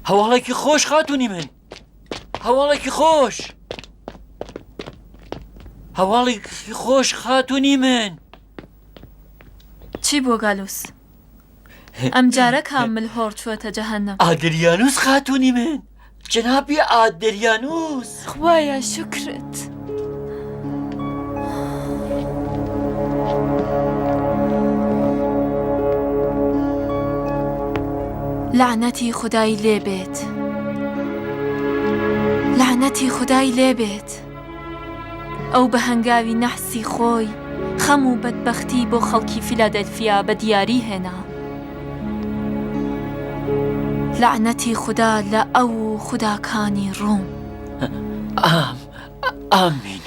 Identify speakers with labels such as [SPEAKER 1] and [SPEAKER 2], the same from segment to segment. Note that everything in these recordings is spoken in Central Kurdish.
[SPEAKER 1] هەواڵێکی خۆش خاتوونی من، هەواڵێکی خۆش، هەواڵێکی خۆش خاتوونی من.
[SPEAKER 2] چی بۆ گالووس؟ ئەم جارە کامل هۆڕ چووەتە جەهەنەم.
[SPEAKER 1] ئادریانوس خاتوونی من، جەنابی ئادریانوس.
[SPEAKER 2] خوایە شکرت. لعنەتی خودای لێبێت، لعنەتی خودای لێبێت. ئەو بە هەنگاوی نەحسی خۆی خەم و بەدبەختی بۆ خەڵکی فیلادەلفیا بە دیاری هێنا. لعنەتی خوددا لە ئەو خوداکانی ڕووم.
[SPEAKER 1] ئامین.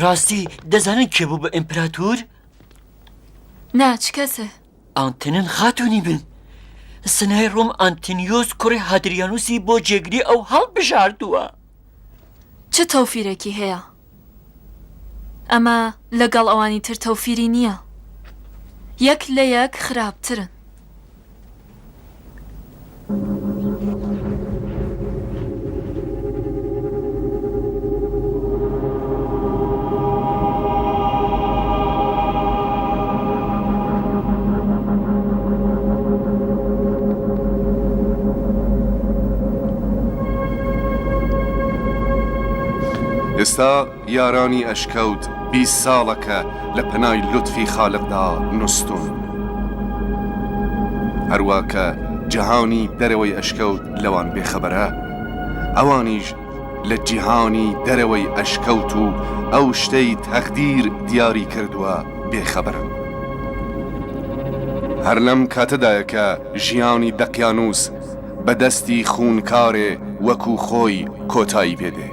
[SPEAKER 1] ڕاستی دەزانن کێ بوو بە ئیمپراتور؟
[SPEAKER 2] ناچ کەسە؟
[SPEAKER 1] ئانتنن خاتوونی بن. سنای ڕۆم ئانتینیۆس کوڕی هادریانوسی بۆ جێگری ئەو هەڵبژاردووە.
[SPEAKER 2] چ تەوفیرێکی هەیە؟ ئەمە لەگەڵ ئەوانی تر تەوفیری نییە. یەک لە یەک خراپترن.
[SPEAKER 3] ئێستا یارانی ئەشکەوت 20 ساڵەکە لە پەنای لوتفی خالقدا نووسون. هەروواکە جیهانی دەرەوەی ئەشکەوت لەوان بێخەبەرە، ئەوانیش لە جیهانی دەرەوەی ئەشکەوت و ئەو شتەی تەقدیر دیاری کردووە بێخەبەرن. هەر لەم کاتەدایە کە ژیانی دەقیانوس بەدەستی خوونکارێ وەکو خۆی کۆتایی پێدێ.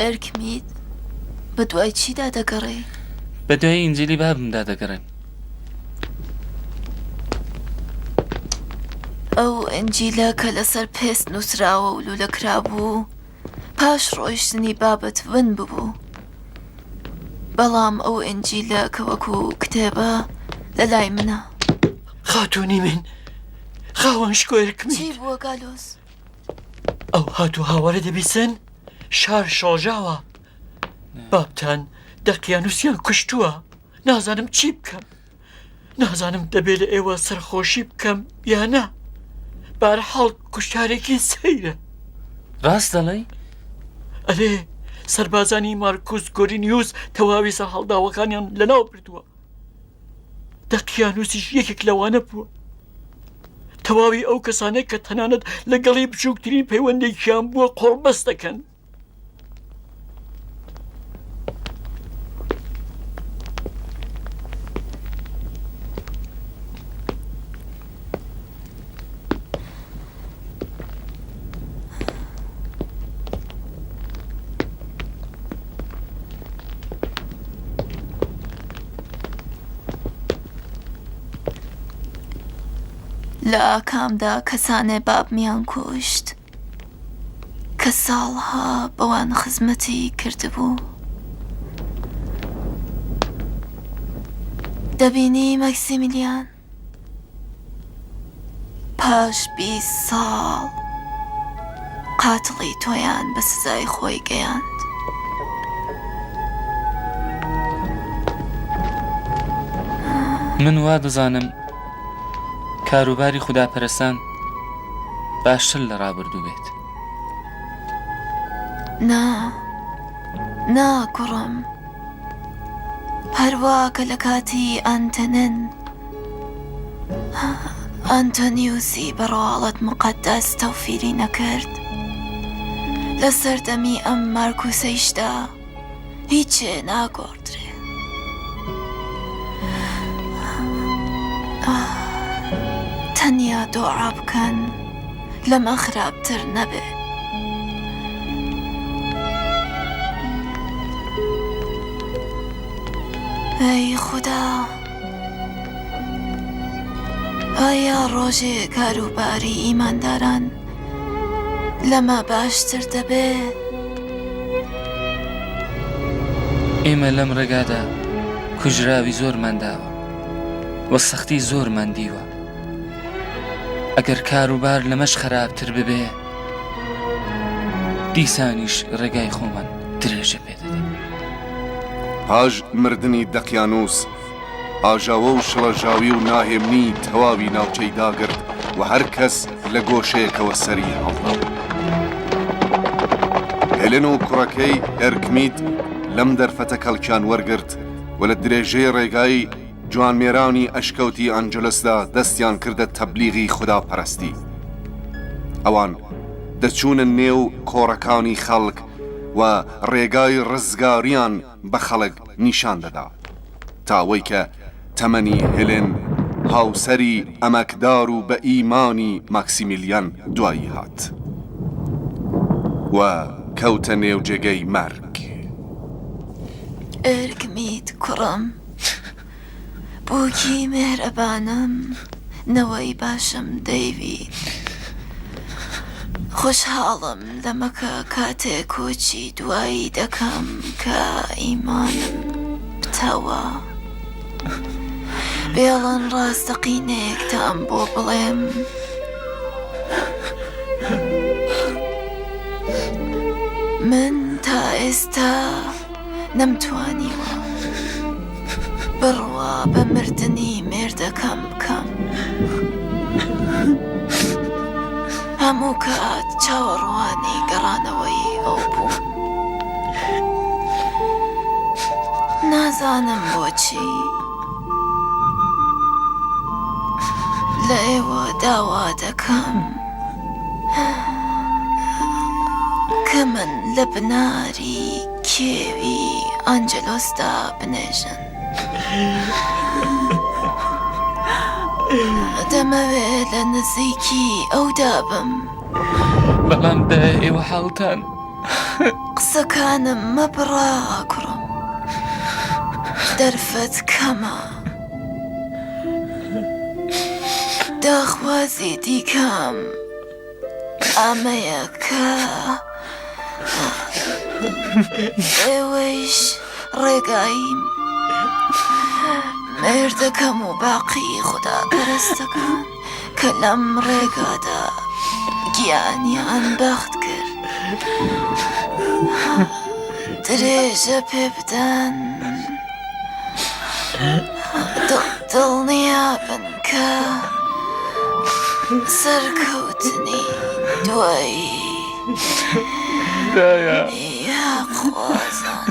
[SPEAKER 2] ئەرکمید بە دوای چیدا دەگەڕێ؟
[SPEAKER 4] بە دوای ئینجیلی بابمدا دەگەڕێن.
[SPEAKER 2] ئەو ئەنجیلە کە لەسەر پێست نووسراوە و لولە کرابوو پاش ڕۆیشتنی بابەت ون ببوو. بەڵام ئەو ئەنجیلە کە وەکو کتێبە لە لای منە.
[SPEAKER 1] خاتوونی من، خاوەن شکۆیرکمی.
[SPEAKER 2] چی بووە گالۆس؟
[SPEAKER 1] ئەو هاتوو هاوارە دەبیسن شار شۆژاوە. بابتان دەقیانوسیان کوشتووە. نازانم چی بکەم، نازانم دەبێت لە ئێوە سەرخۆشی بکەم یانە. بەهەرحاڵ کوشتارێکی سەیرە.
[SPEAKER 4] ڕاست دەڵێی؟
[SPEAKER 1] ئەلێ سەربازانی مارکوس گۆرینیوس تەواوی سەر هەڵداوەکانیان لەناو بردووە. دەقیانوسیش یەکێک لەوانە بووە. تەواوی ئەو کەسانەی کە تەنانەت لەگەڵی بچووکترین پەیوەندێکیان بووە قۆڵبەست دەکەن.
[SPEAKER 2] لە ئاکامدا کەسانێ بابمیان کوشت کە ساڵها بەوان خزمەتی کردبوو. دەبینی مەکسیمیلیان پاش 20 ساڵ قاتڵی تۆیان بە سزای خۆی گەیاند.
[SPEAKER 4] من وا دەزانم کاروباری خوداپەرستان باشتر لە ڕابردوو بێت.
[SPEAKER 2] نا کوڕم، هەروە کە لە کاتی ئەنتۆنیوسی بەڕواڵەت مقەدەس تەوفیری نەکرد، لە سەردەمی ئەم مارکوسەیشدا هیچێ ناگۆڕدرێ. تەنیا دۆعا بکەن لەمە خراپتر نەبێ. ئەی خوددا، ئایا ڕۆژێ کاروباری ئیمانداران لەمە باشتر دەبێ؟
[SPEAKER 4] ئێمە لەم ڕێگادا کوژراوی زۆرمان داوە وە سەختی زۆرمان دیوە. ئەگەر کاروبار لەمەش خراپتر ببێ، دیسانیش ڕێگای خۆمان درێژە پێدەدەم.
[SPEAKER 3] پاش مردنی دەقیانوس ئاژاوە و شڵەژاوی و ناهێمنی تەواوی ناوچەی داگرت و هەر کەس لە گۆشەیەکەوە سەری هەڵدا. هێلن و کوڕەکەی ئەرکمیت لەم دەرفەتە کەڵکیان وەرگرت و لە درێژەی ڕێگایی جوانمێرانی ئەشکەوتی ئەنجلسدا دەستیان کردە تەبلیغی خوداپەرستی. ئەوان دەچوونە نێو کۆڕەکانی خەڵک و ڕێگای ڕزگاریان بە خەڵک نیشان دەدا، تاوەی کە تەمەنی هێلن هاوسەری ئەمەکدار و بە ئیمانی ماکسیمیلیان دوایی هات و کەوتە نێو جێگەی مەرگ.
[SPEAKER 2] ئەرکمیت کوڕم، بۆکی مێرەبانم، نەوەی باشم دەیوید. خۆشحاڵم لەمەکە کاتێک کۆچی دوایی دەکەم کە ئیمانم بتەوە. بێڵن ڕاستەقینەیەکتان بۆ بڵێم، من تا ئێستا نەمتوانیوە بڕوا بە مردنی مێردەکەم بکەم. هەموو کات چاوەڕوانی گەڕانەوەی ئەو بووم. نازانم بۆچی لە ئێوە داوا دەکەم کە من لە بناری کێوی ئەنجلۆسدا بنێژن. دەمەوێت لە نزیکی ئەودا بم.
[SPEAKER 4] بەڵام دە ئێوە حاڵتان
[SPEAKER 2] قسەکانم مەبڕا کوڕم، دەرفەت کەمە. داخوازی دیکەم ئەمەیە کە ئێوەیش ڕێگایم مێردەکەم و باقی خوداپەرستەکان کە لەم ڕێگادا گیانیان بەخت کرد درێژە پێ بدەن، دڵنیابن کە سەرکەوتنی دوایی یاخوازان.